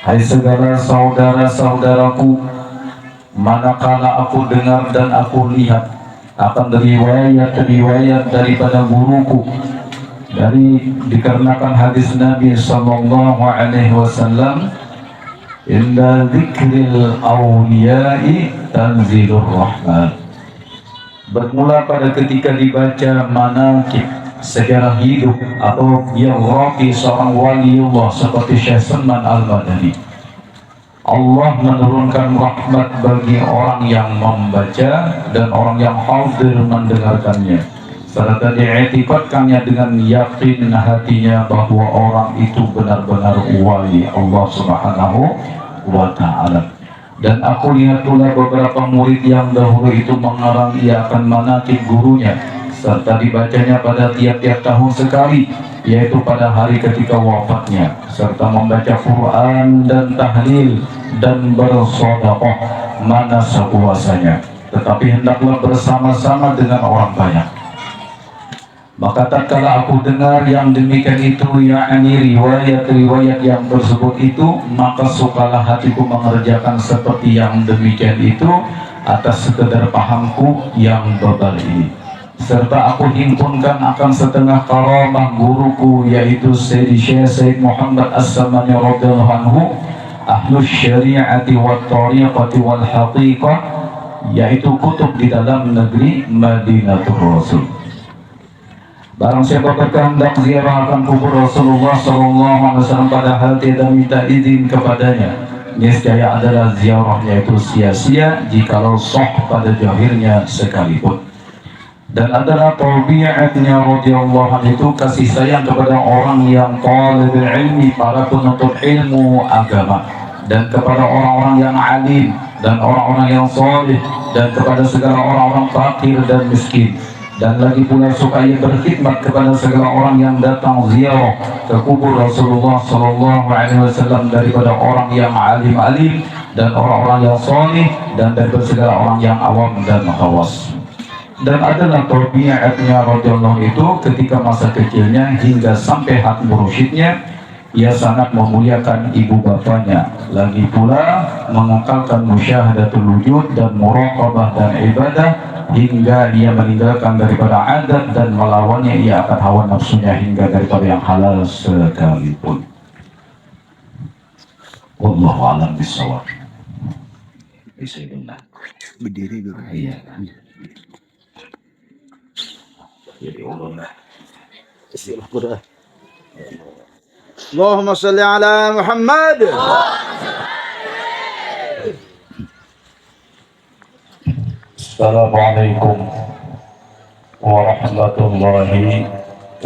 Hai segala saudara-saudaraku, manakala aku dengar dan aku lihat akan riwayat-riwayat daripada guruku, dikarenakan hadis Nabi sallallahu alaihi wasallam, inda dzikril awliya'i tanzilur rahman. Bermula pada ketika dibaca manaqib, sejarah hidup atau biografi seorang waliullah seperti Syekh Salman Al-Madani, Allah menurunkan rahmat bagi orang yang membaca dan orang yang hadir mendengarkannya, serta diiktikadkannya dengan yakin hatinya bahwa orang itu benar-benar wali Allah Subhanahu wa ta'ala. Dan aku lihat pula beberapa murid yang dahulu itu mengarang ia akan manaqib gurunya, serta dibacanya pada tiap-tiap tahun sekali, yaitu pada hari ketika wafatnya, serta membaca Quran dan tahlil dan bersedekah mana sepuasanya, tetapi hendaklah bersama-sama dengan orang banyak. Maka tatkala aku dengar yang demikian itu, yakni riwayat-riwayat yang tersebut itu, maka sukalah hatiku mengerjakan seperti yang demikian itu atas sekedar pahamku yang bebal ini. Serta aku himpunkan akan setengah karamah guruku, yaitu Syekh Muhammad As-Samani radhiyallahu anhu, ahlus syari'ati wat tariqati wal haqiqah, yaitu kutub di dalam negeri Madinatul Rasul. Barang siapa berkehendak ziarah akan kubur Rasulullah SAW padahal tidak minta izin kepadanya, niscaya adalah ziarahnya itu sia-sia jikalau sah pada zahirnya sekalipun. Dan adalah tabiatnya radhiyallahu anhu itu kasih sayang kepada orang yang talibul ilmi, para penuntut ilmu agama, dan kepada orang-orang yang alim dan orang-orang yang saleh, dan kepada segala orang-orang fakir dan miskin. Dan lagi pula suka ia berkhidmat kepada segala orang yang datang ziarah ke kubur Rasulullah SAW, daripada orang yang alim-alim dan orang-orang yang saleh, dan daripada segala orang yang awam dan khawas. Dan adalah tabiatnya radhiyallahu itu ketika masa kecilnya hingga sampai hak mursyidnya, ia sangat memuliakan ibu bapanya, lagi pula mengekalkan musyahadatul wujud dan muraqabah dan ibadah hingga dia meninggalkan daripada adat dan melawannya ia akan hawa nafsunya hingga daripada yang halal sekalipun. Wallahu a'lam bishawab. Bismillah. Berdiri dulu. Iya. Jadi Allah. Bismillah. Allahumma salli ala Muhammad. Assalamualaikum warahmatullahi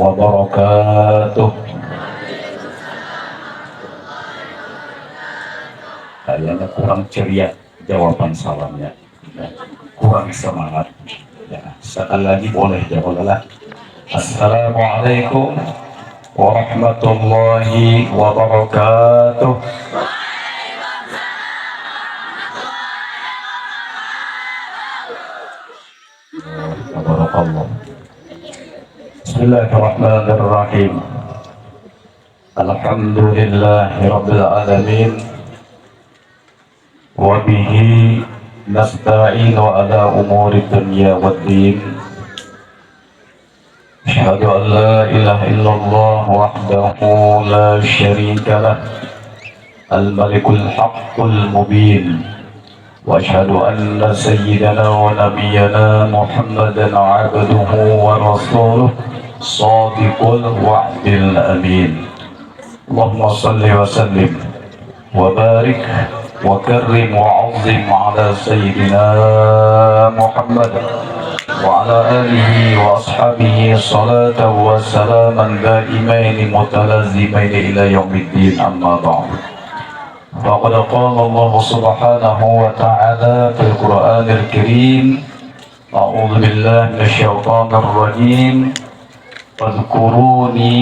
wabarakatuh. Kayaknya kurang ceria jawaban salamnya, kurang semangat. Ya, sekali lagi boleh jawablah. Assalamualaikum warahmatullahi wabarakatuh. Barakallah. Bismillahirrahmanirrahim. Alhamdulillahirabbil alamin. Wa bihi nasta'inu ala umuri dunya waddin. Asyhadu an la ilaha illallah wahdahu la syarika lah, al-malikul haqqul mubin. وأشهد أن سيدنا ونبينا محمدا عبده ورسوله صادق الوعد الأمين. اللهم صل وسلم وبارك وكرم وعظم على سيدنا محمد وعلى آله وأصحابه صلاة وسلاما دائمين متلازمين إلى يوم الدين. أما بعد، فقد قال الله سبحانه وتعالى في القرآن الكريم: أعوذ بالله من الشيطان الرجيم، فاذكروني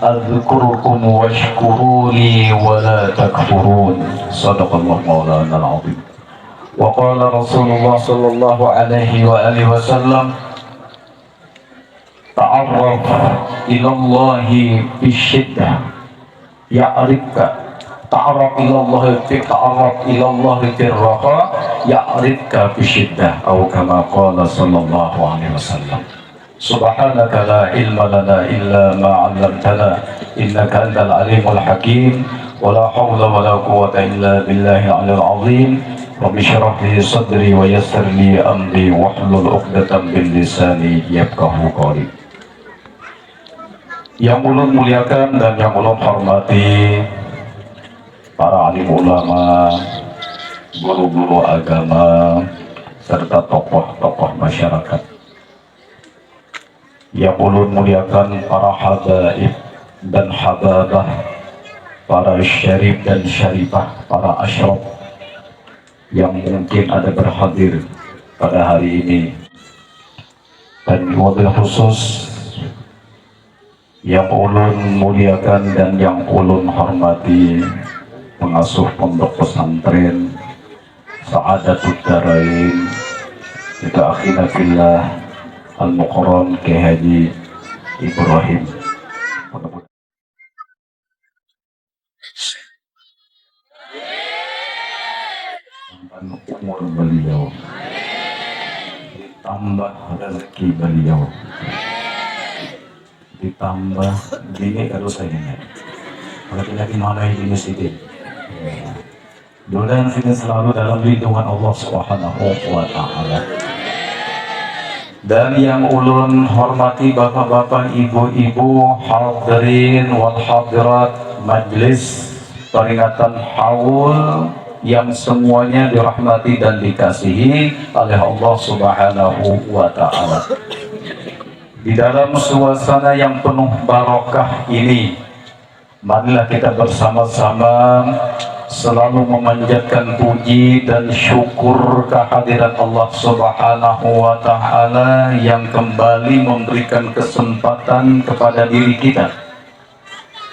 أذكركم واشكروا لي ولا تكفرون. صدق الله مولانا العظيم. وقال رسول الله صلى الله عليه وآله وسلم: تعرف إلى الله في الشدة يعرفك ta'arraf ilallah fir raha ya'rifka fi syiddah atau kama qala sallallahu alaihi wasallam. Subhanaka la ilma lana illa ma 'allamtana innaka antal alimul hakim wa la hawla wa la quwwata illa billahil 'aliyyil 'azim. Rabbi shrah li sadri wa yassir li amri wahlul 'uqdatam min lisani yafqahu qawli. Yang ulun muliakan dan yang ulun hormati para alim ulama, guru-guru agama, serta tokoh-tokoh masyarakat. Yang ulun muliakan para habaib dan hababah, para syarif dan syarifah, para asyraf yang mungkin ada berhadir pada hari ini. Dan wabil khusus yang ulun muliakan dan yang ulun hormati, pengasuh pondok pesantren Sa'adatud Darain, kita akhina fillah Al-Muqarram Kiai Haji Ibrahim. Umur beliau, ditambah rezeki beliau, ditambah gini kalau saya kalau tidak dimarahi di masjid. Mudah-mudahan kita selalu dalam lindungan Allah Subhanahu wa Ta'ala. Dan yang ulun hormati bapak-bapak, ibu-ibu, hadirin wal hadirat majlis peringatan haul yang semuanya dirahmati dan dikasihi oleh Allah Subhanahu wa Ta'ala. Di dalam suasana yang penuh barokah ini, marilah kita bersama-sama selalu memanjatkan puji dan syukur kehadiran Allah Subhanahu wa Ta'ala yang kembali memberikan kesempatan kepada diri kita,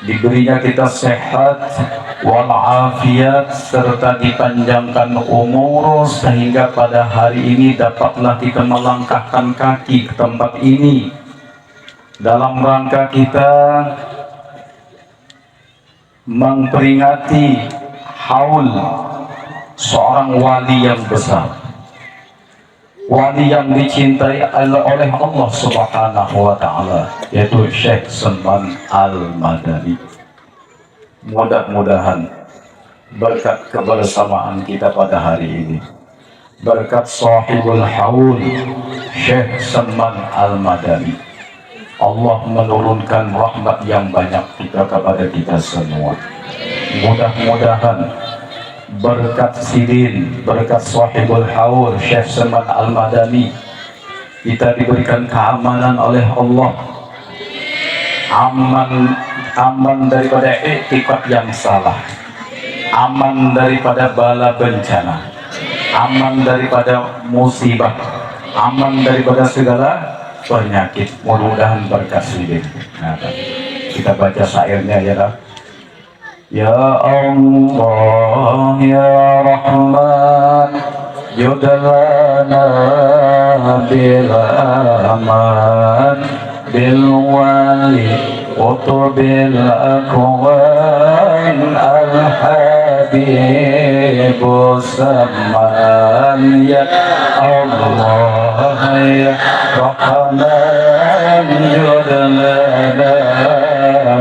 diberinya kita sehat walafiat serta dipanjangkan umur, sehingga pada hari ini dapatlah kita melangkahkan kaki ke tempat ini dalam rangka kita memperingati haul seorang wali yang besar, wali yang dicintai oleh Allah Subhanahu wa Ta'ala, yaitu Syekh Salman Al-Madani. Mudah-mudahan berkat kebersamaan kita pada hari ini, berkat sahibul haul Syekh Salman Al-Madani, Allah menurunkan rahmat yang banyak kepada kita semua. Mudah-mudahan berkat sidin, berkat sahibul haul Syekh Salman Al-Madani, kita diberikan keamanan oleh Allah, aman daripada iktikad yang salah, aman daripada bala bencana, aman daripada musibah, aman daripada segala penyakit. Mudah-mudahan berkat sidin. Nah, kita baca syairnya ya. Ya Allah ya Rahman judlana bil aman bil wali utubil akwan al habibu saman. Ya Allah ya Rahman judlana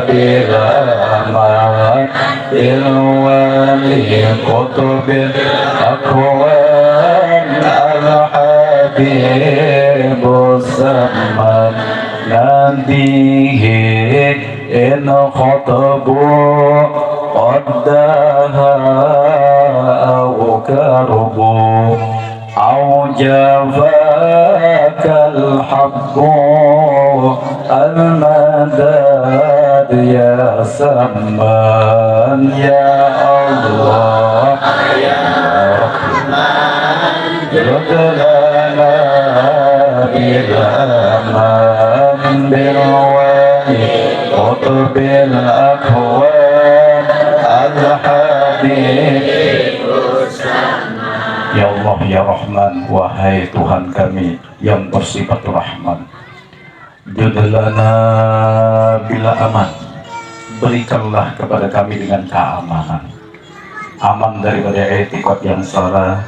bil aman bil wali utubil akwan al habibu saman. Nabihi in khatabu qaddaha aw karbu aw jafakal habbu al madad ya saman. Ya Allah ya Rahman judlana bil aman bil wali utubil akwan al habib. Ya Allah ya Rahman, wahai Tuhan kami yang bersifat Rahman, judlana bila aman, berikanlah kepada kami dengan keamanan aman daripada etikot yang salah,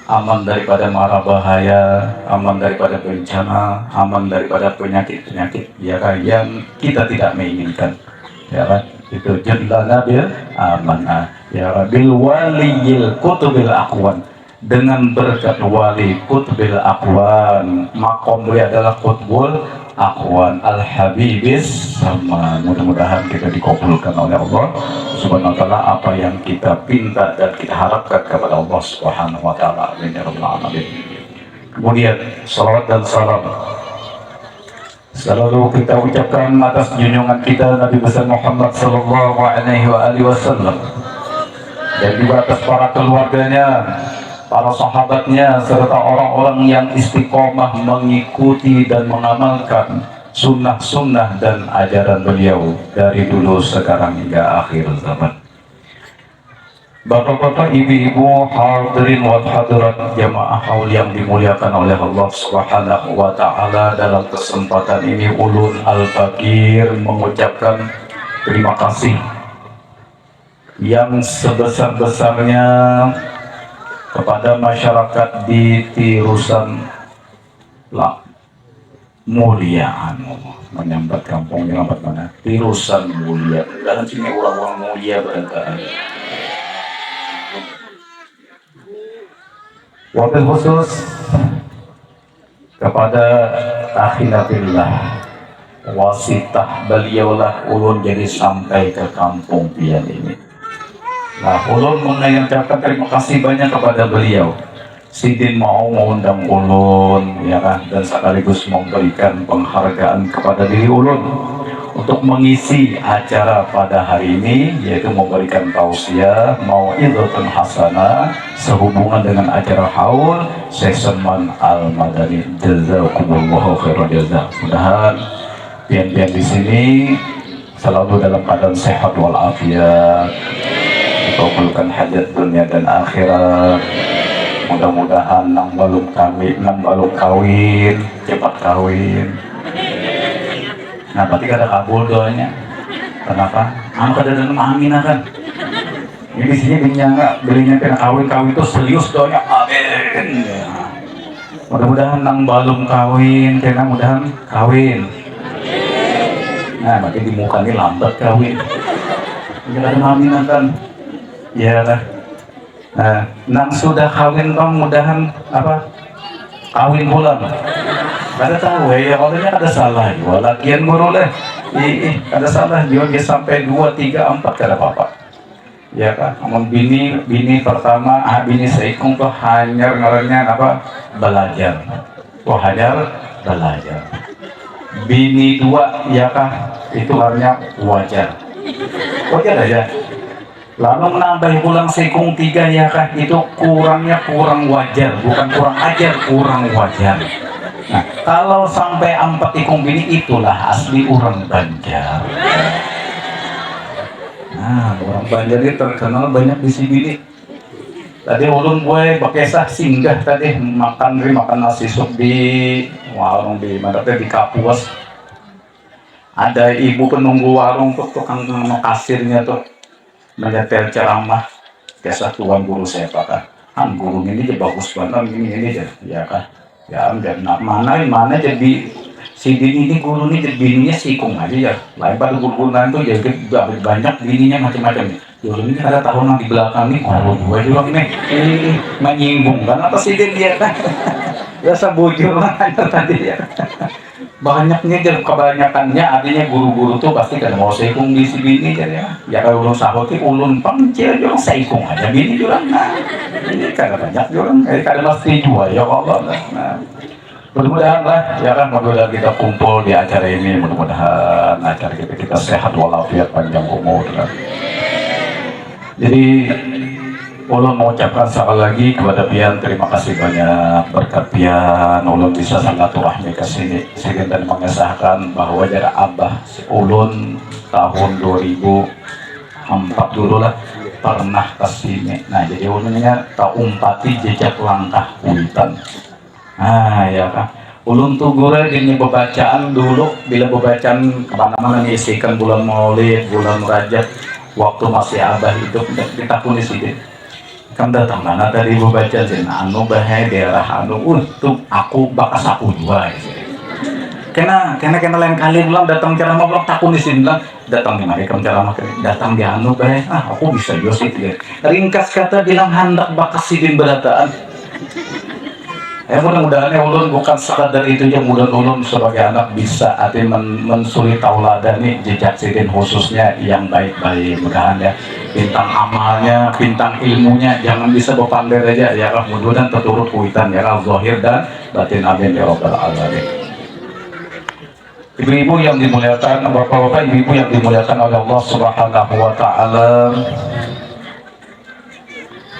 aman daripada mara bahaya, aman daripada bencana, aman daripada penyakit-penyakit ya kan, yang kita tidak menginginkan ya kan. Itu jallana bil amanah ya kan, bil waliyil kutubil aqwan, dengan berkat wali kutubil aqwan. Makom beliau adalah kutbul aqwan al habibis sama. Mudah-mudahan kita dikabulkan oleh Allah Subhanahu wa taala apa yang kita pinta dan kita harapkan kepada Allah Subhanahu wa taala. Amin ya rabbal alamin. Kemudian salawat dan salam selalu kita ucapkan atas junjungan kita Nabi besar Muhammad sallallahu alaihi wasallam, dan juga atas para keluarganya, para sahabatnya, serta orang-orang yang istiqomah mengikuti dan mengamalkan sunnah-sunnah dan ajaran beliau dari dulu sekarang hingga akhir zaman. Bapak-bapak, ibu-ibu, hadirin wa hadirat jamaah haul yang dimuliakan oleh Allah Subhanahu wa taala, dalam kesempatan ini Ulun Al-Fakir mengucapkan terima kasih yang sebesar-besarnya kepada masyarakat di Tirusan Mulia, menyambat kampung menyambat mana? Tirusan Mulia. Dalam sini orang-orang mulia berangkat. Wabil khusus kepada akhiratillah, wasitah beliaulah ulun jadi sampai ke kampung pian ini. Nah, ulun mengucapkan terima kasih banyak kepada beliau. Sidin mau mengundang ulun ya kan, dan sekaligus memberikan penghargaan kepada diri ulun untuk mengisi acara pada hari ini, yaitu memberikan tausiah mau'izatun hasanah sehubungan dengan acara haul Syekh Salman Al-Madani. Jazakumullahu khairan jazaa. Mudah-mudahan pian-pian di sini selalu dalam keadaan sehat walafiat, dikabulkan hajat dunia dan akhirat. Mudah-mudahan nang balum kawin cepat kawin. Nah, berarti kada kabul doanya. Kenapa? Kada dalam aminah kan. Ini di sini belinya kena kawin itu serius doanya. Amin. Ya. Mudah-mudahan nang balum kawin, kena mudahan kawin. Nah, berarti di muka ini lambat kawin. Kada aminah kan. Ya lah. Nah, nang sudah kawin bang, mudahan apa? Kawin pulang. Kada tahu ya, katanya ada salah. Walakian guru lah. Ada salah juga dia sampai 2, 3, 4 kada apa-apa. Ya kan? Namun bini pertama, bini seikung tuh hanya ngarannya apa? Belajar. Oh, hanya belajar. Bini 2 ya kan? Itu hanya wajar. Wajar aja. Lalu menambah pulang seikung 3 ya kan? Itu kurang wajar, bukan kurang ajar, kurang wajar. Nah, kalau sampai 4 ikung bini, itulah asli orang Banjar. Nah, orang Banjar ini terkenal banyak di sini. Tadi ulun gue bakesah singgah tadi makan nasi sup di warung di mana di Kapuas. Ada ibu penunggu warung tuh, tukang kasirnya tuh menyetel ceramah. Kesah tuan guru saya pakai. Guru ini aja bagus banget, ini aja, ya kan. Ya enggak, mana jadi si bini ini guru ini jadi bininya sikung aja ya. Lain pada guru-guru lain tuh jadi banyak bininya macam-macam. Guru ini ada tahun di belakang nih guru gue juga nih menyinggung kan apa sih dia kan. Biasa bujur lah tadi ya. Banyaknya jadi kebanyakannya artinya guru-guru tuh pasti kada mau sikung di si bini jadi ya. Ya kalau ulun sahut ulun pangcil juga sikung aja bini juga. Nah, ini kada banyak juga, kada mesti juga ya Allah. Nah, mudah-mudahan lah ya kan, mudah-mudahan kita kumpul di acara ini, mudah-mudahan acara kita sehat walafiat panjang umur kan. Jadi ulun mengucapkan sekali lagi kepada pian terima kasih banyak, berkat pian ulun bisa silaturahmi ke sini dan mengesahkan bahwa jarak abah ulun tahun 2004 dulu lah pernah ke sini. Nah, jadi ulunnya tak umpati jejak langkah Witan. Nah, ya kan. Ulun tuh gure gini bacaan dulu bila bacaan kemana-mana ngisikan bulan Maulid, bulan Rajab. waktu masih abah hidup ditakuni sidin. Kan datang mana tadi ibu baca zina anu bahaya daerah anu untuk aku bakas aku dua. Kena lain kali bilang datang ceramah bilang takuni sidin bilang datang di mana kamu ceramah datang di anu bahaya aku bisa josi gitu. Ringkas kata bilang hendak bakas sidin berataan. Mudah-mudahan ulun bukan sekadar itu yang mudah ulun sebagai anak bisa mensuri tauladani jejak sidin khususnya yang baik-baik. Mudahan ya bintang amalnya, bintang ilmunya jangan bisa berpandai aja ya Allah, mudah-mudahan terturut kuitan ya Allah zahir dan batin, amin ya rabbal alamin. Ibu-ibu yang dimuliakan, bapak-bapak, ibu-ibu yang dimuliakan oleh Allah Subhanahu wa taala.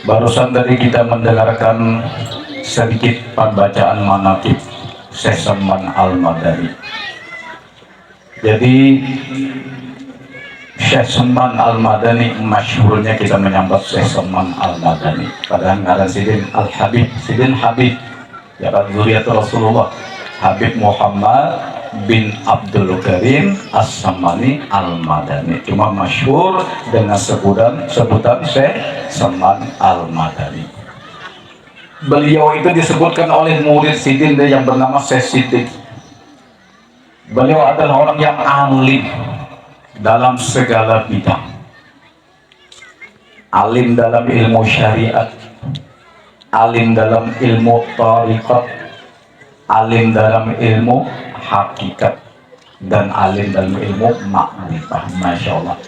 Barusan tadi kita mendengarkan sedikit pembacaan manaqib Syekh Salman Al-Madani. Jadi Syekh Salman Al-Madani masyhurnya kita menyambut Syekh Salman Al-Madani. Padahal ngaran Sidin Al-Habib, Sidin Habib ya kan zuriat Rasulullah Habib Muhammad bin Abdul Karim As-Samani Al-Madani. Cuma masyhur dengan sebutan Syekh Salman Al-Madani. Beliau itu disebutkan oleh murid Sidin yang bernama Syekh Siddiq. Beliau adalah orang yang alim dalam segala bidang. Alim dalam ilmu syariat, alim dalam ilmu tariqat, alim dalam ilmu hakikat, dan alim dalam ilmu makrifah. Masya Allah.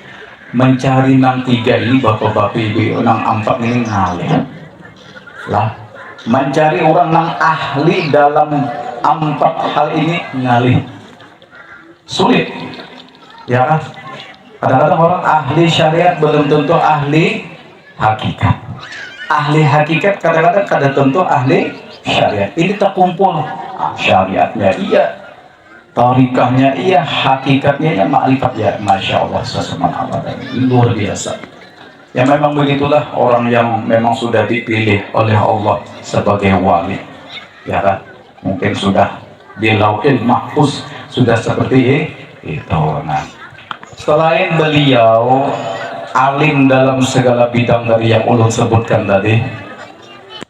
Mencari nang tiga ini bapak-bapak ibu nang empat ini ngalim lah. Mencari orang yang ahli dalam empat hal ini ngalih sulit ya kan. Kadang-kadang orang ahli syariat belum tentu ahli hakikat, ahli hakikat kadang-kadang kada tentu ahli syariat. Ini terkumpul syariatnya iya, tarikahnya iya, hakikatnya ya, makrifat ya, masya Allah sesama Allah luar biasa. Ya memang begitulah orang yang memang sudah dipilih oleh Allah sebagai wali ya kan. Mungkin sudah di lauhil mahfuz sudah seperti itu. Nah, selain beliau alim dalam segala bidang dari yang ulun sebutkan tadi,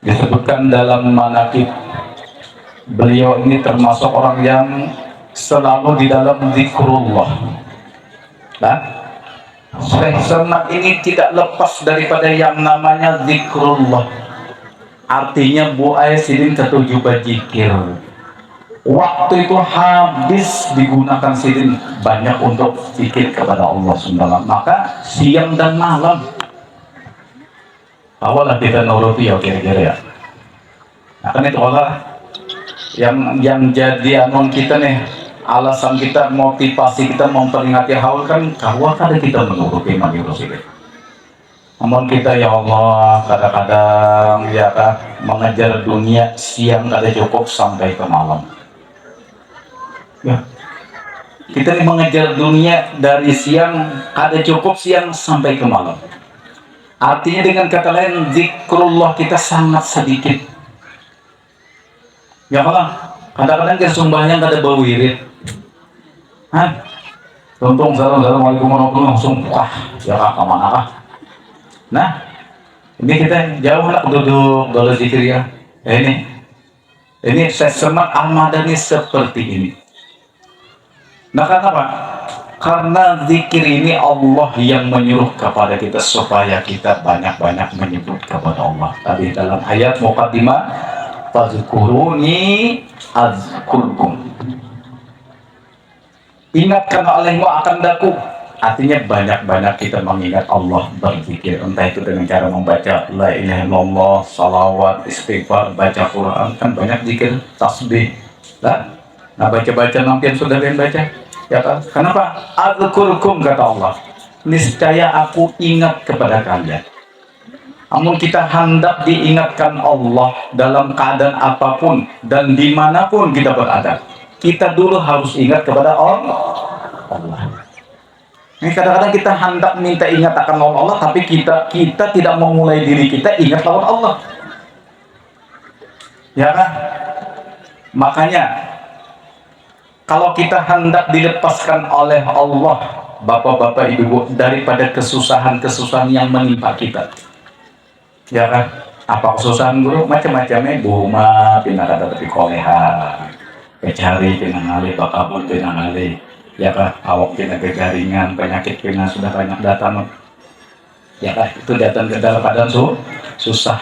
disebutkan dalam manaqib beliau ini termasuk orang yang selalu di dalam zikrullah. Nah, Syekh Salman ini tidak lepas daripada yang namanya zikrullah. Artinya Bu Sidin ketujuh berzikir. Waktu itu habis digunakan Sidin banyak untuk zikir kepada Allah SWT. Maka siang dan malam awalah kita nuruti ya kira-kira ya. Nah, kan itu Allah yang jadi anon kita nih, alasan kita, motivasi kita memperingati haul kan kahwa kada kita menuruti Nabi Rasul. Namun kita ya Allah kadang-kadang ya kan mengejar dunia siang kada cukup sampai ke malam. Ya. Kita ini mengejar dunia dari siang kada cukup siang sampai ke malam. Artinya dengan kata lain zikrullah kita sangat sedikit. Ya Allah, kadang-kadang kesumbahnya kada berwirid. Tuntung assalamualaikum warahmatullahi langsung wah ya kak kemana kak. Nah ini kita jauh lah duduk dulu zikir ya. Ini Syekh Salman Al-Madani seperti ini. Nah kenapa? Karena zikir ini Allah yang menyuruh kepada kita supaya kita banyak-banyak menyebut kepada Allah. Tadi dalam ayat muqaddimah fazkuruni azkurkum, ingatkan olehmu akan daku. Artinya banyak-banyak kita mengingat Allah, berzikir, entah itu dengan cara membaca la ilaha illallah, salawat, istighfar, baca Quran, kan banyak zikir, tasbih. Nah baca-baca nampian sudah kalian baca ya kan? Kenapa? Azkurkum kata Allah, niscaya aku ingat kepada kalian. Namun kita hendak diingatkan Allah dalam keadaan apapun dan dimanapun kita berada, kita dulu harus ingat kepada Allah. Ini kadang-kadang kita hendak minta ingat akan Allah, tapi kita tidak memulai diri kita ingat lawan Allah. Ya kan? Makanya kalau kita hendak dilepaskan oleh Allah bapak-bapak, ibu-ibu, daripada kesusahan-kesusahan yang menimpa kita. Ya kan? Apa kesusahan guru? Macam-macamnya bu ma pindah kata tapi koleha, kecari pindah ngali, bakabun pindah ngali, ya kan? Awak pindah kegaringan, penyakit pindah sudah banyak datang. Ya kan? Itu datang ke dalam keadaan susah.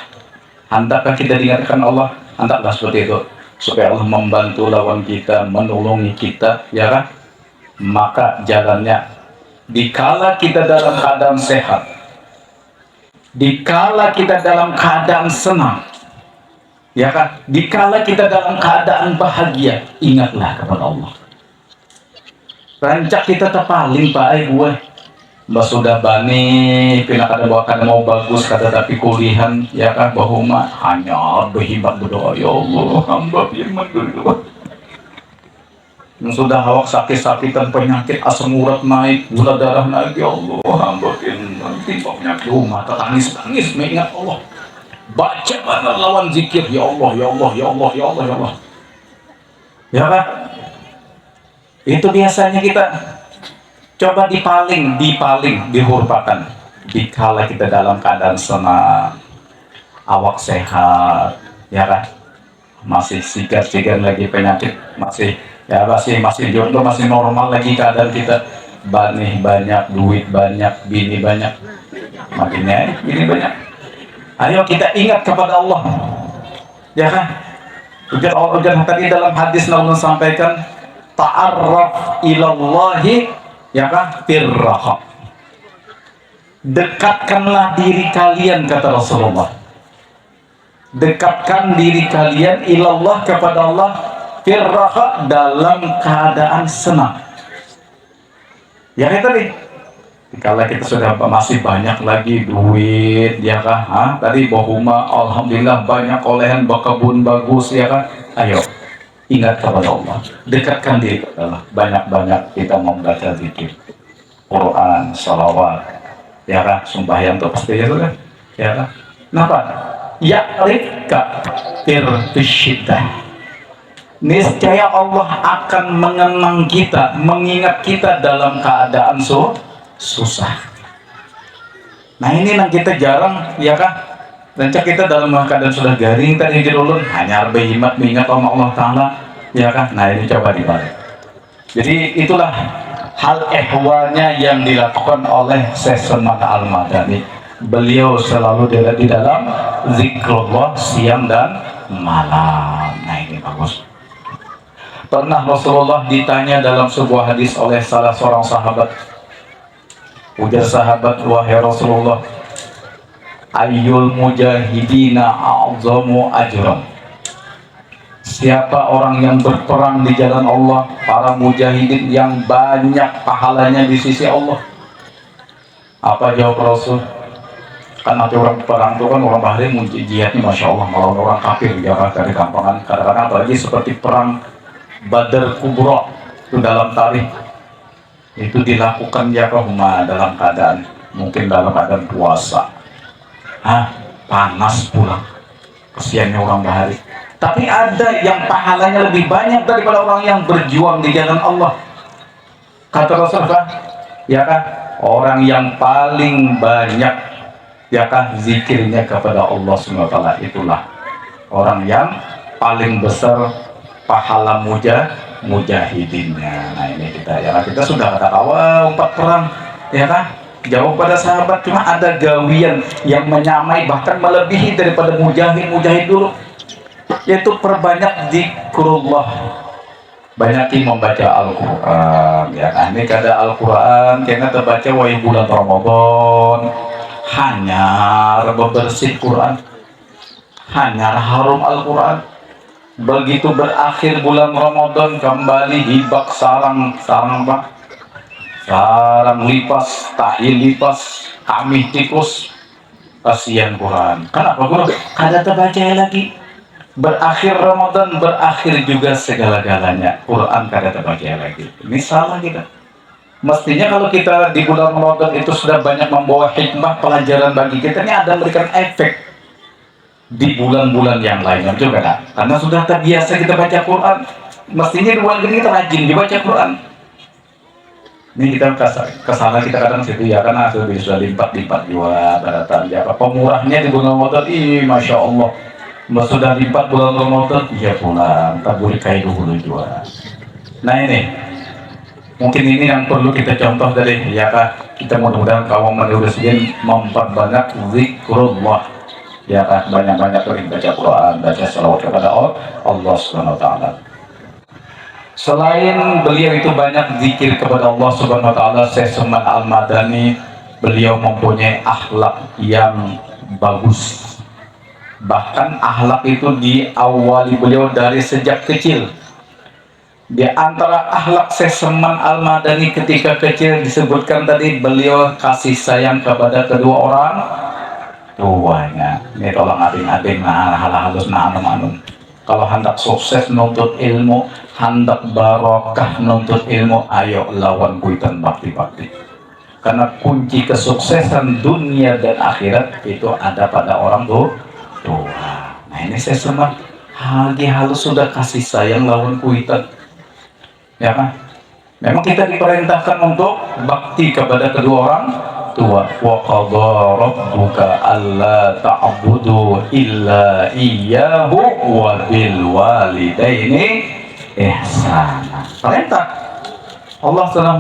Hendaklah kita diingatkan Allah, hendaklah seperti itu, supaya Allah membantu lawan kita, menolongi kita, ya kan? Maka jalannya, dikala kita dalam keadaan sehat, dikala kita dalam keadaan senang, ya kan? Dikala kita dalam keadaan bahagia, ingatlah kepada Allah. Rancak kita terpaling pak gue, mbak sudah bani, pina kada bawa kada mau bagus kata tapi kulihan, ya kan? Bahuma hanya berhebat berdoa, ya Allah, hamba firman berdoa. Yang sudah awak sakit-sakitan penyakit, asam urat naik, gula darah naik, ya Allah, hamba firman timbang penyakit rumah, tangis-tangis mengingat Allah. Baca benar lawan zikir, ya Allah, ya Allah, ya Allah, ya Allah, ya Allah. Ya kan? Itu biasanya kita coba dipaling, dihurpakan. Dikala kita dalam keadaan senang, awak sehat, ya kan? Masih sigar-sigar lagi penyakit, masih ya masih jodoh, masih normal lagi keadaan kita. Bani banyak, duit banyak, bini banyak, makinnya bini banyak. Ayo kita ingat kepada Allah, ya kan? Ujar tadi dalam hadis Nabi sampaikan, ta'arraf ilallahi, ya kan, firraha. Dekatkanlah diri kalian, kata Rasulullah. Dekatkan diri kalian ilallah, kepada Allah, firraha, dalam keadaan senang. Ya kan tadi, kalau kita sudah masih banyak lagi duit, ya kan? Tadi bahuma alhamdulillah banyak olehan, bakabun bagus, ya kan? Ayo ingat kepada Allah, dekatkan diri kepada Allah, banyak-banyak kita membaca zikir, Quran, salawat, ya kan? Sembahyang itu pasti ya kan? Ya kan? Kenapa? Ya'rifka firfisyidah. Niscaya Allah akan mengenang kita, mengingat kita dalam keadaan susah. Nah ini yang kita jarang, ya kan? Rancak kita dalam keadaan sudah garing tadi ulun hanya berhimat mengingat Allah Ta'ala, ya kan? Nah ini coba dibalik. Jadi itulah hal ehwalnya yang dilakukan oleh Syekh Salman Al-Madani. Beliau selalu di dalam zikrullah siang dan malam. Nah ini bagus. Pernah Rasulullah ditanya dalam sebuah hadis oleh salah seorang sahabat. Ujar sahabat, wahai Rasulullah, ayyul mujahidina a'zamu ajran. Siapa orang yang berperang di jalan Allah, para mujahidin yang banyak pahalanya di sisi Allah? Apa jawab Rasul? Kan nanti orang perang itu kan orang Bahrain jihadnya masya Allah melawan orang kafir, jangan dari kampangan. Kadang-kadang apalagi seperti perang Badar Kubra itu dalam tarikh itu dilakukan ya kahuma dalam keadaan mungkin dalam keadaan puasa, panas pulang, kesiannya orang Bahari. Tapi ada yang pahalanya lebih banyak daripada orang yang berjuang di jalan Allah. Kata Rasulullah, ya kan, orang yang paling banyak, ya kan, zikirnya kepada Allah SWT, itulah orang yang paling besar pahala mujahidinnya. Nah ini kita sudah kata empat perang, ya kan, jauh pada sahabat, cuma ada gawian yang menyamai bahkan melebihi daripada mujahid dulu, yaitu perbanyak zikrullah, banyakin membaca Al-Quran, ya kan. Ini kada Al-Quran karena terbaca wahai bulan Ramadan, hanya bersih Quran, hanya harum Al-Quran. Begitu berakhir bulan Ramadan, kembali hibak sarang apa? Sarang lipas, tahi lipas, kami tikus, kasihan Quran. Kenapa Quran? Kada terbaca lagi. Berakhir Ramadan, berakhir juga segala-galanya. Quran kada terbaca lagi. Ini salah kita. Mestinya kalau kita di bulan Ramadan itu sudah banyak membawa hikmah, pelajaran bagi kita, ini ada memberikan efek di bulan-bulan yang lainnya juga kan? Karena sudah terbiasa kita baca Quran, mestinya di bulan ini kita rajin dibaca Quran. Ini kita kesana kita kadang situ ya karena sudah lipat-lipat juga daratan ya apa pemurahnya di bulan Ramadan masya Allah mbak sudah lipat bulan Ramadan iya pulang tak boleh kayak dulu juga. Nah ini mungkin ini yang perlu kita contoh dari ya kak kita mudah-mudahan kaum manusia memperbanyak zikrullah ya kak banyak-banyak baca Quran baca salawat kepada Allah Subhanahu Wa Taala. Selain beliau itu banyak zikir kepada Allah Subhanahu Wa Taala, Syekh Salman Al-Madani beliau mempunyai akhlak yang bagus. Bahkan akhlak itu diawali beliau dari sejak kecil. Di antara akhlak Syekh Salman Al-Madani ketika kecil disebutkan tadi beliau kasih sayang kepada kedua orang tuanya. Ini tolong adik-adik nah hal halus nah anum-anum. Kalau hendak sukses menuntut ilmu, hendak barokah menuntut ilmu, ayo lawan kuitan bakti-bakti. Karena kunci kesuksesan dunia dan akhirat itu ada pada orang tua. Nah ini saya sempat lagi halus sudah kasih sayang lawan kuitan, ya kan? Memang kita diperintahkan untuk bakti kepada kedua orang tua. Wa qadha rabbuka alla ta'budu illa iyyahu wa bil walidaini ihsana. Perintah Allah telah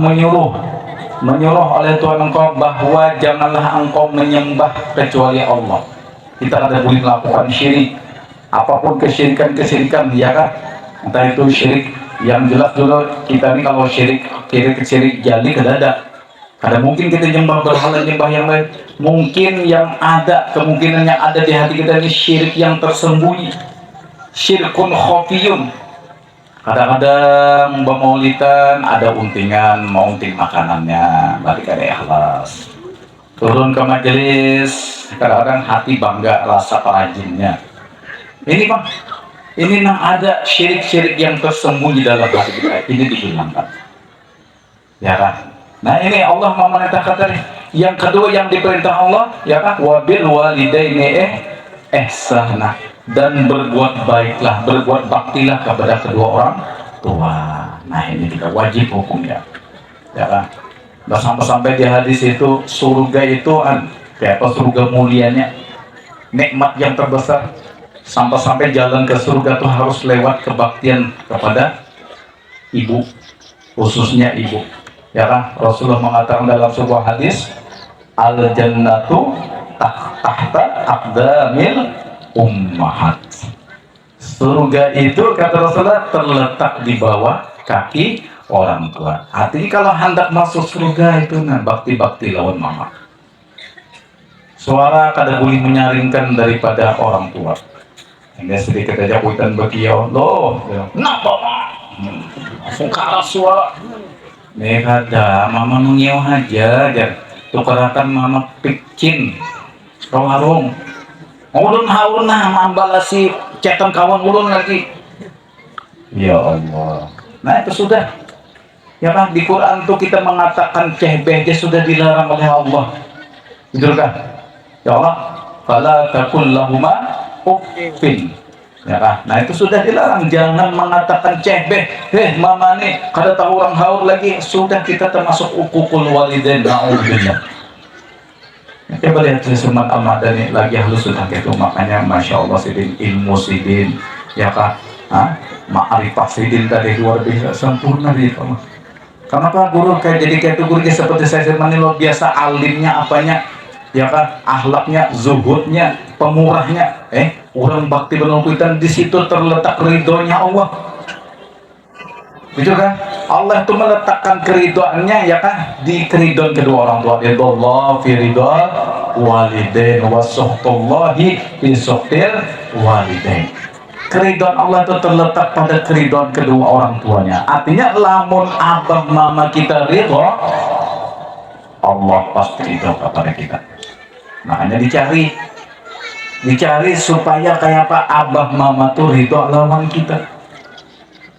menyuruh oleh Tuhan engkau bahwa janganlah engkau menyembah kecuali Allah. Kita tidak boleh melakukan syirik apapun kesyirikan ya kan, entah itu syirik yang jelas dulu kita ini kalau syirik jadi kedada. Ada mungkin kita nyembah berhala nyembah yang lain, mungkin yang ada kemungkinan yang ada di hati kita ini syirik yang tersembunyi, syirkun khafiyun. Kadang-kadang bermaulitan ada untingan mau unting makanannya balik ada ikhlas turun ke majelis kadang-kadang hati bangga rasa perajinnya ini Pak ini ada syirik-syirik yang tersembunyi dalam hati kita ini dihilangkan ya kan. Nah ini Allah memerintahkan tadi yang kedua yang diperintah Allah ya kan wabil walidaini ihsana dan berbuat baiklah berbuat baktilah kepada kedua orang tua. Nah ini juga wajib hukumnya ya kan. Nah sampai di hadis itu surga itu kayak apa surga mulianya nikmat yang terbesar sampai jalan ke surga tuh harus lewat kebaktian kepada ibu khususnya ibu ya kan. Rasulullah mengatakan dalam sebuah hadis al jannatu tahta aqdamil ummahat. Surga itu kata Rasulullah terletak di bawah kaki orang tua. Artinya kalau hendak masuk surga itu bakti-bakti lawan mama. Suara kada boleh menyaringkan daripada orang tua. Hingga sedikit aja kuitan bagiau loh kenapa langsung keras suara nih kada mama mengiau aja tukarakan mama picin warung ulun haun nah mambalasi cetan kawan ulun lagi ya Allah. Nah itu sudah ya kan di Quran tuh kita mengatakan cehbeh sudah dilarang oleh Allah betul kan ya Allah fala taqul lahuma uffin ya kan. Nah itu sudah dilarang jangan mengatakan cehbeh mama nih kada tahu orang haur lagi sudah kita termasuk uququl walidain na'udzubillah. Coba lihat Salman Al-Madani lagi halus sudah gitu makanya masya Allah sidin ilmu sidin ya kak ma'rifah sidin tadi luar biasa sempurna gitu. Kenapa guru kayak jadi kayak itu gurunya seperti saya Salman luar biasa alimnya apanya ya kan akhlaknya zuhudnya pemurahnya orang bakti penelitian di situ terletak ridhonya Allah betul kan. Allah itu meletakkan keridoannya ya kan di keridhaan kedua orang tua ridallah fi ridha walidain wa suhtullahi fi suhtil walidain. Keridhaan Allah itu terletak pada keridhaan kedua orang tuanya. Artinya lamun abah mama kita ridho Allah pasti ridho kepada kita. Makanya dicari supaya kayak apa abah mama tuh ridho lawan kita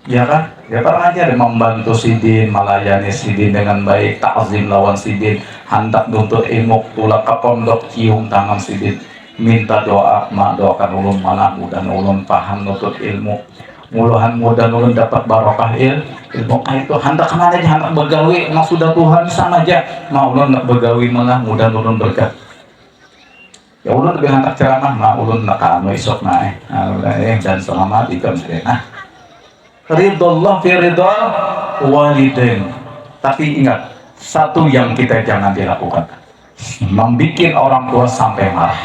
ya kan ya kan aja membantu sidin melayani sidin dengan baik takzim lawan sidin hendak nuntut ilmu tulak ke pondok cium tangan sidin minta doa mak doakan ulun mana dan ulun paham nuntut ilmu muluhan mudah nulun dapat barokah ilmu itu hendak kemana aja, hendak begawi emang sudah Tuhan sama aja, mau ulun nak begawi malah mudah nulun berkat ya ulun lebih hendak ceramah mah ulun nak anu isok naik dan selamat ikan nah ridullah fi ridal walidain. Tapi ingat, satu yang kita jangan dilakukan, membikin orang tua sampai marah.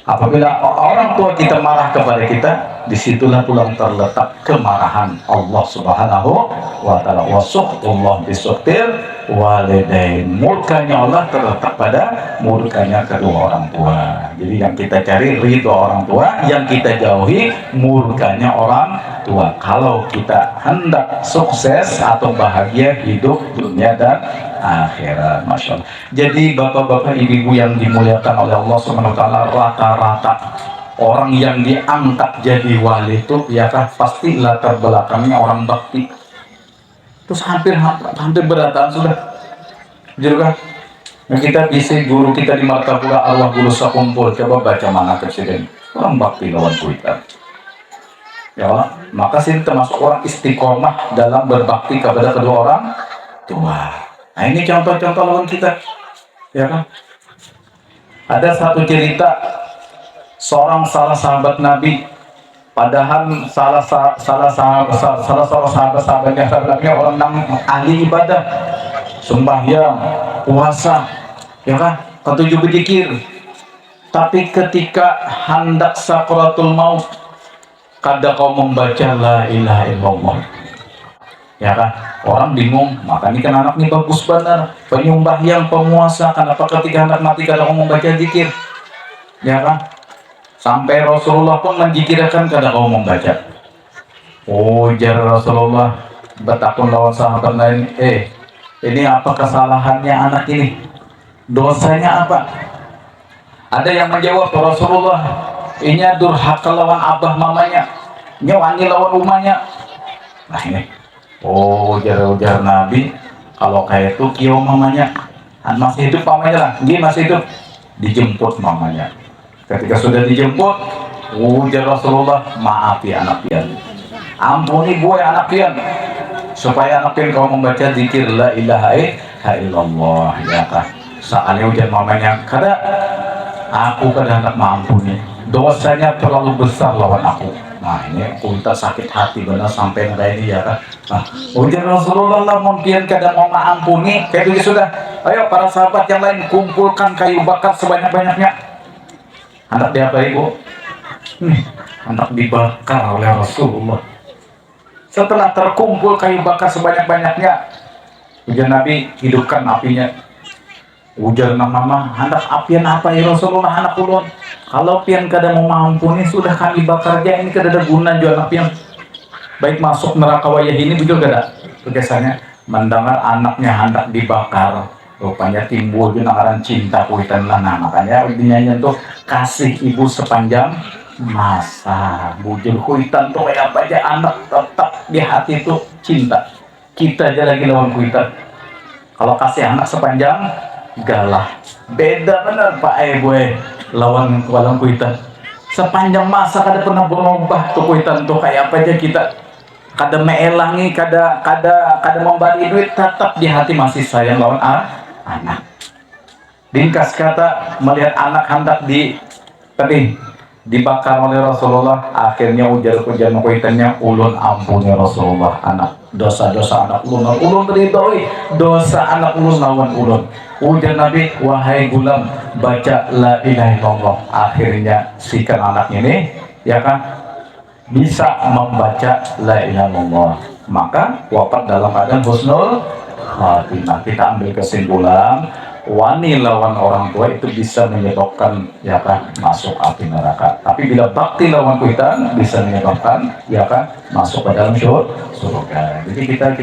Apabila orang tua kita marah kepada kita, disitulah tulang terletak kemarahan Allah Subhanahu wa Ta'ala. Wa suhtullah bisuktir walidain. Murkanya Allah terletak pada murkanya kedua orang tua. Jadi yang kita cari ridho orang tua, yang kita jauhi murkanya orang tua. Kalau kita hendak sukses atau bahagia hidup dunia dan akhirat, masya Allah. Jadi bapak-bapak, ibu-ibu yang dimuliakan oleh Allah Subhanahu wa Ta'ala, rata-rata orang yang diangkat jadi wali itu ya kan pasti latar belakangnya orang bakti. Terus hampir berataan sudah juga nah, kita bisa guru kita di Martapura Allah Guru Sakumpul, coba baca mana presiden orang bakti lawan kuitan ya Allah. Maka sih termasuk orang istiqomah dalam berbakti kepada kedua orang tua. Nah ini contoh-contoh lawan kita ya kan. Ada satu cerita seorang salah sahabat Nabi, padahal salah seorang sahabatnya orang ahli ibadah, sembahyang, puasa, ya kan, ketujuh berzikir. Tapi ketika hendak sakaratul maut, kada kau membaca la ilaha illallah, ya kan, orang bingung. Makanya kan anak ini bagus benar, penyembahyang, pemuasa. Kenapa ketika hendak mati kada kau membaca zikir, ya kan? Sampai Rasulullah pun menjikirkan kada kau membaca. Ujar Rasulullah betakun lawan sahabat lain, ini apa kesalahannya anak ini? Dosanya apa? Ada yang menjawab, Rasulullah, ini durhaka lawan abah mamanya, nyewani lawan rumahnya. Nah ini, ujar Nabi, kalau kayak itu kio mamanya, masih hidup mamanya lah, dia masih hidup, dijemput mamanya. Ketika sudah dijemput, ujar Rasulullah, maaf ya anak pian, ampuni gue anak pian, supaya anak pian kau membaca zikir la ilaha illallah, ya kan. Soalnya ujar mamanya, kada aku kada hendak mengampuni, dosanya terlalu besar lawan aku. Nah ini aku tak sakit hati benar sampai nggak ini ya kan. Nah, ujar Rasulullah lah mungkin kada mau mengampuni, kayak gitu sudah. Ayo para sahabat yang lain kumpulkan kayu bakar sebanyak-banyaknya. Hendak diapain bu? Hendak dibakar oleh Rasulullah. Setelah terkumpul kayu bakar sebanyak-banyaknya, ujar Nabi, hidupkan apinya. Ujar mama, hendak apian apa ya Rasulullah, anak ulun? Kalau pian kada mau mengampuni, sudah kami bakar aja, ini kada ada guna jual apian. Baik masuk neraka wayah ini betul kada? Biasanya mendengar anaknya hendak dibakar, rupanya timbul juga cinta kuitan lah. Nah makanya dinyanyian tuh kasih ibu sepanjang masa. Bujur kuitan tuh kayak apa aja, anak tetap di hati tuh cinta. Kita aja lagi lawan kuitan. Kalau kasih anak sepanjang galah, beda bener pak gue lawan kuitan. Sepanjang masa kada pernah berubah tuh kuitan tuh kayak apa aja kita. Kada meelangi, kada memberi duit, tetap di hati masih sayang lawan anak. Ringkas kata, melihat anak hendak dibakar oleh Rasulullah, akhirnya ujar kuitannya, ulun ampuni Rasulullah, anak dosa-dosa anak ulun ridhoi dosa anak ulun lawan ulun. Ujar Nabi, wahai gulam, baca la ilaha illallah. Akhirnya sikan anak ini ya kan bisa membaca la ilaha illallah, maka wafat dalam keadaan husnul khatimah. Kita ambil kesimpulan, wani lawan orang tua itu bisa menyebabkan ya kan masuk api neraka. Tapi bila bakti lawan kuitan bisa menyebabkan ya kan masuk ke dalam surga. Jadi kita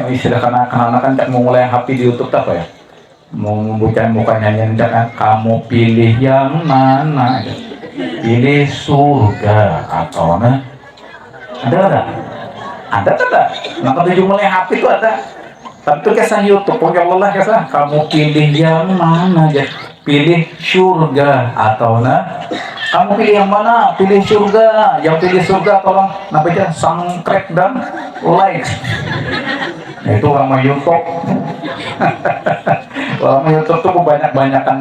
istilah anak-anak kan mau mulai happy di YouTube apa ya? Mau membuka mukanya jangan kamu pilih yang mana? Pilih surga atau ada. Nah ketujuh mulai happy itu ada. Tapi itu kisah YouTube, pokoknya Allah kisah kamu pilih yang mana aja, pilih surga atau Kamu pilih yang mana? Pilih surga. Yang pilih surga tolong namanya subscribe dan like. Nah, itu orang mau YouTube. Orang mau YouTube tuh banyak-banyakan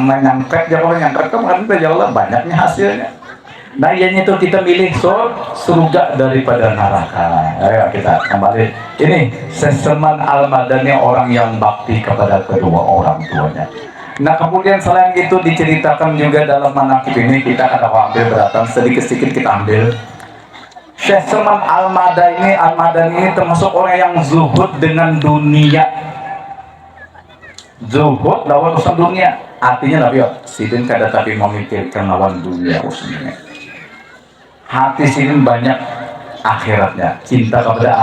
nyangkrek, kalau nyangkrek kan kita jauh banyaknya hasilnya. Nah, yang itu kita milih surga daripada neraka. Ayo kita kembali. Ini Seseman Al-Madani, orang yang bakti kepada kedua orang tuanya. Nah, kemudian selain itu diceritakan juga dalam manaqib ini, kita akan ambil beratan sedikit-sedikit kita ambil. Syekh Salman Al-Madani ini termasuk orang yang zuhud dengan dunia. Zuhud lawan urusan dunia. Artinya Nabi sidin kada tapi memikirkan lawan dunia urusannya. Hati sidin banyak akhiratnya, cinta kepada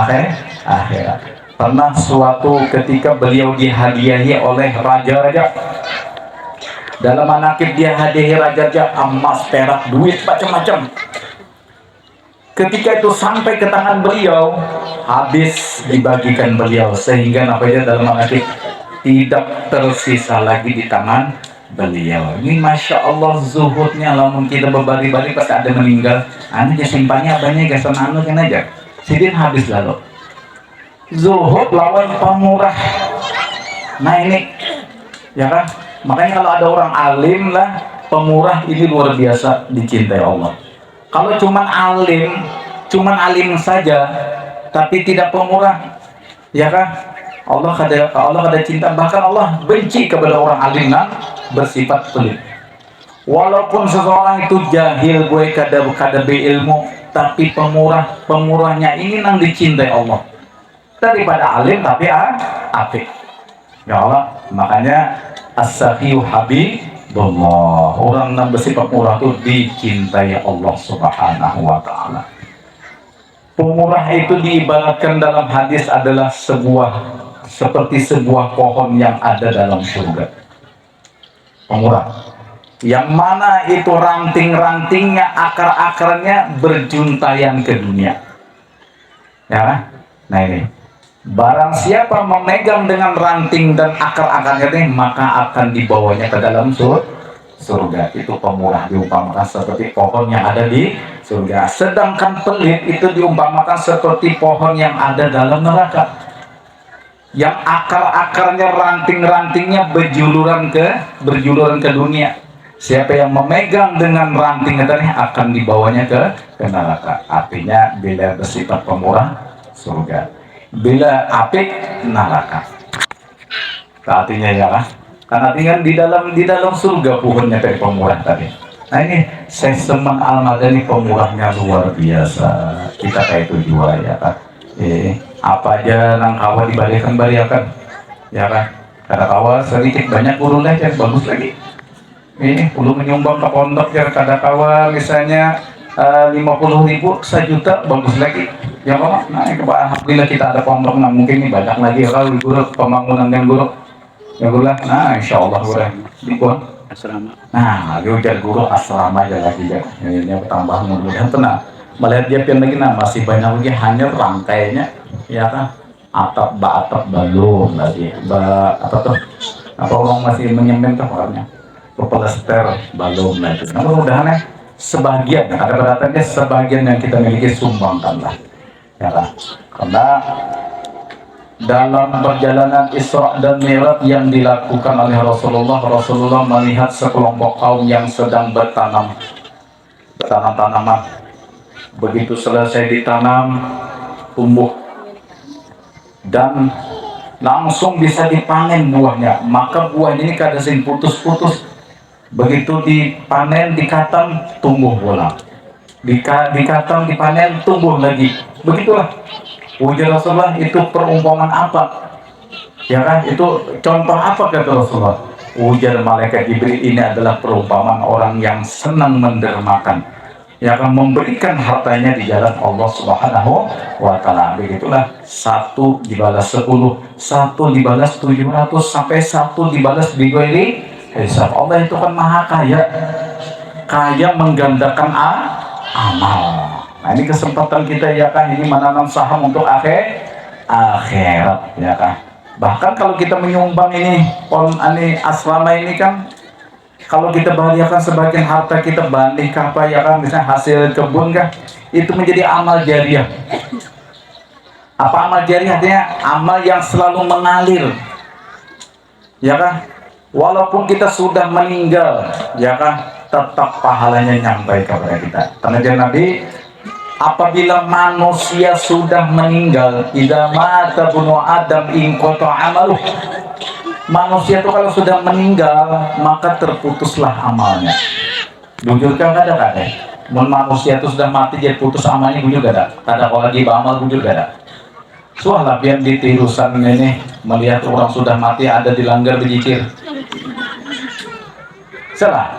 akhirat. Pernah suatu ketika beliau dihadiahi oleh raja-raja. Dalam manaqib dia hadiahi raja-raja emas, perak, duit macam-macam. Ketika itu sampai ke tangan beliau, habis dibagikan beliau, sehingga namanya dalam manaqib tidak tersisa lagi di tangan beliau. Ini masya Allah zuhudnya. Lamun kita berbari-bari pas ada meninggal, anu ya simpannya banyak gasan anu kan aja. Sidin habis lalu. Zuhud lawan pemurah. Nah ini, ya kan? Makanya kalau ada orang alim lah, pemurah ini luar biasa dicintai Allah. Kalau cuman alim saja, tapi tidak pemurah, ya kan? Allah kada cinta, bahkan Allah benci kepada orang alim yang bersifat pelit. Walaupun seseorang itu jahil, gue kada beilmu, tapi pemurahnya ini nang dicintai Allah daripada alim tapi apik. Ya Allah, makanya as-sakhiyu habibullah, orang yang bersifat murah itu dicintai Allah Subhanahu wa ta'ala. Pemurah itu diibaratkan dalam hadis adalah seperti sebuah pohon yang ada dalam surga. Pemurah yang mana itu ranting-rantingnya, akar-akarnya berjuntayan ke dunia, ya. Nah ini, barang siapa memegang dengan ranting dan akar-akarnya ini, maka akan dibawanya ke dalam surga. Itu pemurah diumpamakan seperti pohon yang ada di surga. Sedangkan pelit itu diumpamakan seperti pohon yang ada dalam neraka, yang akar-akarnya, ranting-rantingnya berjuluran ke dunia. Siapa yang memegang dengan ranting tadi akan dibawanya ke neraka. Artinya bila bersifat pemurah, surga. Bila apik, neraka. Artinya ya kan? Karena tinggal di dalam surga pohonnya dari pemurah tadi. Nah ini Seseman Al-Madani, pemurahnya luar biasa. Kita kayak itu juga ya kan. Apa aja nang kawa dibalikan ya kan. Kada kawa sedikit banyak urun aja bagus lagi. Ini perlu menyumbang ke pondok ya, kada kawa misalnya 50.000 1 juta bagus lagi. Ya Pak, nah alhamdulillah kita ada pondok, nah mungkin ini banyak lagi kalau guru pembangunan yang guru. Ya guru lah, nah insya Allah guru di pon asrama. Nah, ujar guru asrama aja lagi ya. Ini tambah mudah-mudahan tenang. Melihat dia pian lagi, nah masih banyak lagi hanya rangkainya, ya kan? Atap belum lagi. Apa tuh? Apa orang masih menyemen tuh orangnya? Pelester belum lagi. Nah, mudah-mudahan sebagian, ada beratannya sebagian yang kita miliki sumbangkanlah, ya kan? Karena dalam perjalanan Isra dan Mi'raj yang dilakukan oleh Rasulullah melihat sekelompok kaum yang sedang bertanam tanaman. Begitu selesai ditanam, tumbuh dan langsung bisa dipanen buahnya. Maka buahnya ini kada sing putus-putus. Begitu dipanen, dikatam, tumbuh bola. Dikatam, dipanen, tumbuh lagi. Begitulah. Ujar Rasulullah, itu perumpamaan apa? Ya kan? Itu contoh apa kata Rasulullah? Ujar malaikat Jibril, ini adalah perumpamaan orang yang senang mendermakan, yang akan memberikan hartanya di jalan Allah Subhanahu wa ta'ala. Begitulah, 1 dibalas 10, 1 dibalas 700, sampai 1 dibalas bighairi hisab. Allah itu kan maha kaya menggandakan amal. Nah ini kesempatan kita ya kan, ini menanam saham untuk akhirat ya kan. Bahkan kalau kita menyumbang ini asrama ini kan, Kalau kita bahagiakan sebagian harta kita banding apa ya kan, misalnya hasil kebun kan, itu menjadi amal jariah. Apa amal jariah? Artinya amal yang selalu mengalir, ya kan? Walaupun kita sudah meninggal, ya kan, tetap pahalanya nyampai kepada kita. Karena jangan Nabi, apabila manusia sudah meninggal, idza mata bunu adam in qata amaluh. Manusia itu kalau sudah meninggal, maka terputuslah amalnya. Bujur kan ada. Manusia itu sudah mati, jadi putus amalnya, bujur gak ada. Kada kalau lagi beramal, bujur gak ada. Soalnya biar di tirusan ini melihat orang sudah mati ada di langgar berjikir. Salah.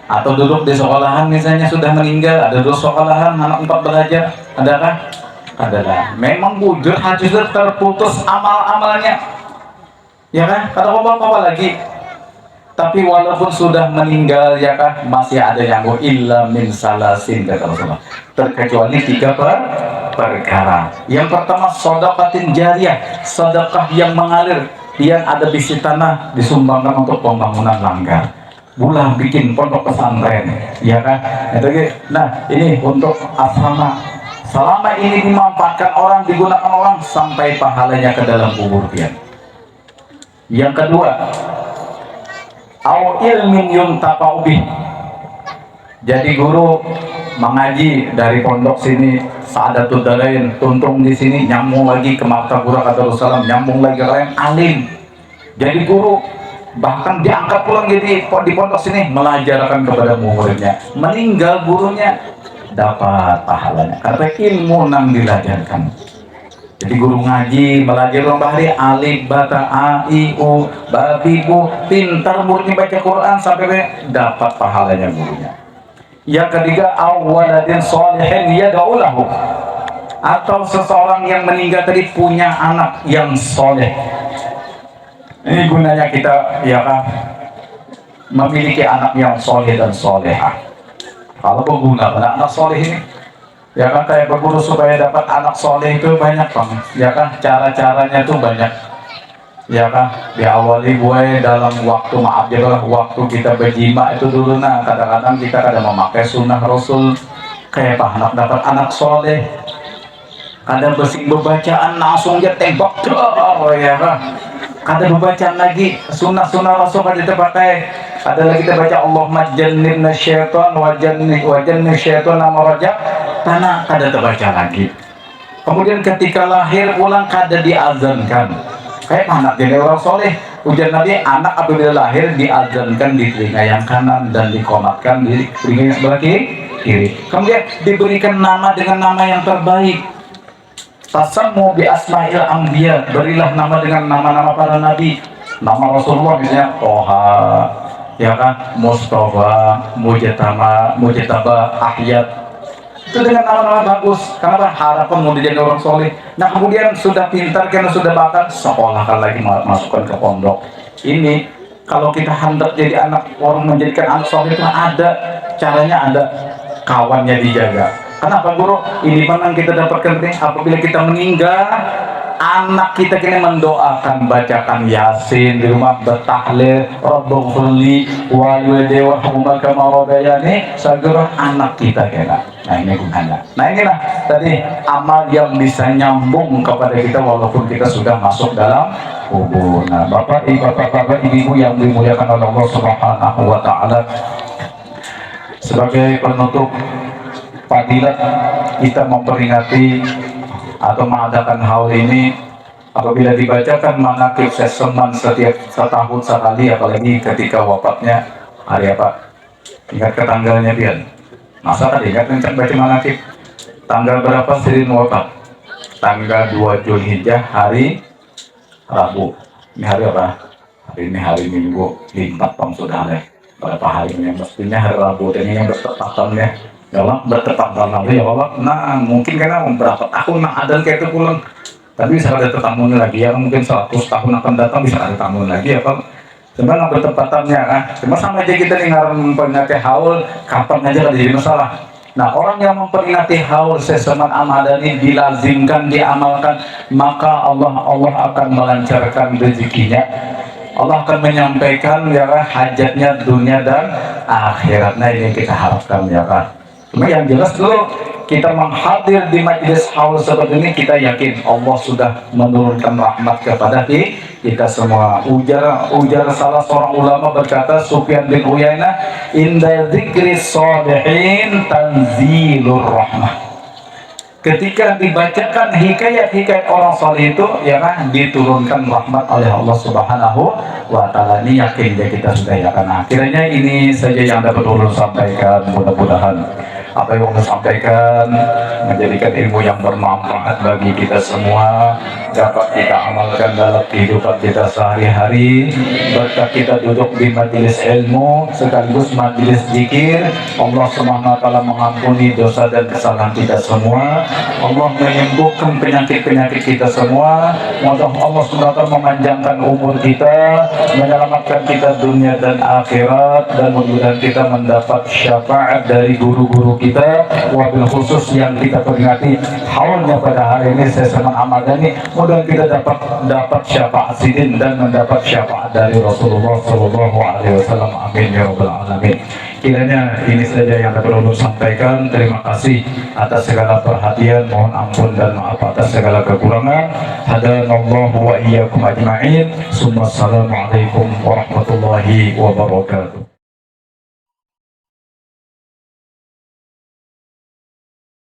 Atau duduk di sekolahan misalnya sudah meninggal, ada duduk sekolahan anak 4 belajar, adakah? Adalah. Memang bujur harus terputus amal-amalnya. Ya kan? Kata apa lagi? Tapi walaupun sudah meninggal, ya kan, masih ada yang illa min salasin, kata Rasulullah. Terkecuali 3 perkara. Yang pertama, sedekatin jariyah, sedekah yang mengalir, yang ada bisi tanah disumbangkan untuk pembangunan langgar. Bulan bikin pondok pesantren, ya kan? Nah, ini untuk asrama. Selama ini dimanfaatkan orang, digunakan orang, sampai pahalanya ke dalam kubur dia. Yang kedua, au ilmin yuntafa'u bih. Jadi guru mengaji dari pondok sini, Sa'adatul Darain, tuntung di sini, nyambung lagi ke Martabura kata Rasulullah, nyambung lagi ke lain, alim. Jadi guru bahkan diangkat pulang jadi di pondok sini mengajarkan kepada muridnya. Meninggal gurunya dapat pahalanya karena ilmu yang dilajarkan. Jadi guru ngaji, belajar orang bahari, alif, bata, a, i, u, babi, bu, pintar muridnya baca Quran sampai dapat pahalanya gurunya. Yang ketiga, awaladin sholihin yad'ulahu, atau seseorang yang meninggal tadi punya anak yang soleh. Ini gunanya kita, ya kan, memiliki anak yang soleh dan soleha. Kalau pengguna anak soleh ini, ya kan, kayak berguru supaya dapat anak soleh itu banyak bang, ya kan, cara-caranya tuh banyak, ya kan. Diawali gue dalam waktu, maaf ya kalau waktu kita berjima itu dulu, nah kadang-kadang kita kadang memakai sunnah Rasul, kayak apa anak dapat anak soleh, kadang bersing berbacaan langsung dia tembak, oh ya kan. Ada bacaan lagi sunnah-sunnah Rasul kan kita pakai. Ada lagi kita baca Allahumma jannibna syaitan wa jannib syaitan nama rajab tanah, kada terbaca lagi. Kemudian ketika lahir pulang kada diazankan. Kayak mana jadi orang soleh, ujian Nabi, anak apabila lahir diazankan di telinga yang kanan dan dikomatkan di telinga yang sebelah kiri. Kemudian diberikan nama dengan nama yang terbaik. Tasammu bi asma'il anbiya, berilah nama dengan nama-nama para nabi. Nama Rasulullah misalnya Toha, ya kan, Mustafa, Mujtaba, Ahyad. Itu dengan nama-nama bagus. Karena harapan mau jadi orang soleh. Nah kemudian sudah pintar, karena sudah bakat, sekolahkan lagi, masukkan ke pondok. Ini kalau kita hendak jadi anak orang, menjadikan anak soleh itu ada caranya, ada kawannya dijaga. Kenapa guru? Ini memang kita dapatkan penting. Apabila kita meninggal, anak kita kini mendoakan, bacakan Yasin di rumah, bertahlil, Rabbughfirli walidayya warhamhuma kama rabbayani saghira, anak kita kena. Nah ini gunanya. Nah inilah tadi amal yang bisa nyambung kepada kita walaupun kita sudah masuk dalam kubur. Nah bapak ibu yang dimuliakan oleh Allah Subhanahu wa Ta'ala, sebagai penutup fadilat kita memperingati atau mengadakan hal ini, apabila dibacakan manaqib seseman setiap setahun sekali, apalagi ketika wafatnya hari apa, ingat ke tanggalnya Pian, masa kan ingat kencang baca manaqib tanggal berapa Sirin wafat? Tanggal 2 Zulhijjah, hari Rabu. Ini hari apa? Hari ini hari Minggu, 5 tahun sudah ada berapa hari ini, mestinya hari Rabu, dan ini yang bertepatannya dalam bertepatan lalu ya Allah. Nah mungkin karena beberapa tahun ada kayak itu pulang, tapi bisa ada tamu lagi ya, mungkin 100 tahun akan datang bisa ada tamu lagi ya Pak. Sebenarnya bertepatannya kan, cuma sama aja kita dengar memperingati haul kapan aja kan jadi masalah. Nah orang yang memperingati haul seseman Ahmadani dilazimkan, diamalkan, maka Allah akan melancarkan rezekinya. Allah akan menyampaikan ya kan hajatnya dunia dan akhiratnya, ini kita harapkan ya kan. Cuma yang jelas dulu kita menghadir di majelis haul seperti ini, kita yakin Allah sudah menurunkan rahmat kepada kita semua. Ujar salah seorang ulama berkata, Sufyan bin Uyainah, inda dzikri sholihin tanzilur rahmah. Ketika dibacakan hikayat-hikayat orang soleh itu, ya kan, diturunkan rahmat oleh Allah Subhanahu wa Ta'ala. Ini yakin ya kita sudah ya kan. Akhirnya ini saja yang dapat ulun sampaikan. Mudah-mudahan apa yang ulun sampaikan menjadikan ilmu yang bermanfaat bagi kita semua, dapat kita amalkan dalam kehidupan kita sehari-hari. Berkat kita duduk di majelis ilmu sekaligus majelis zikir, Allah Subhanahu wa Ta'ala mengampuni dosa dan kesalahan kita semua. Allah menyembuhkan penyakit-penyakit kita semua. Moga Allah Subhanahu wa Ta'ala memanjangkan umur kita, menyelamatkan kita dunia dan akhirat, dan mudah-mudahan kita mendapat syafaat dari guru-guru kita, wabil khusus yang kita peringati haulnya pada hari ini. Saya senang amadani, mudah kita dapat syafaat sidin dan mendapat syafaat dari Rasulullah SAW. Amin ya rabbal alamin. Kiranya ini saja yang dapat ulun sampaikan. Terima kasih atas segala perhatian, mohon ampun dan maaf atas segala kekurangan. Hadanallahu wa iyyakum ajma'in. Assalamualaikum warahmatullahi wabarakatuh.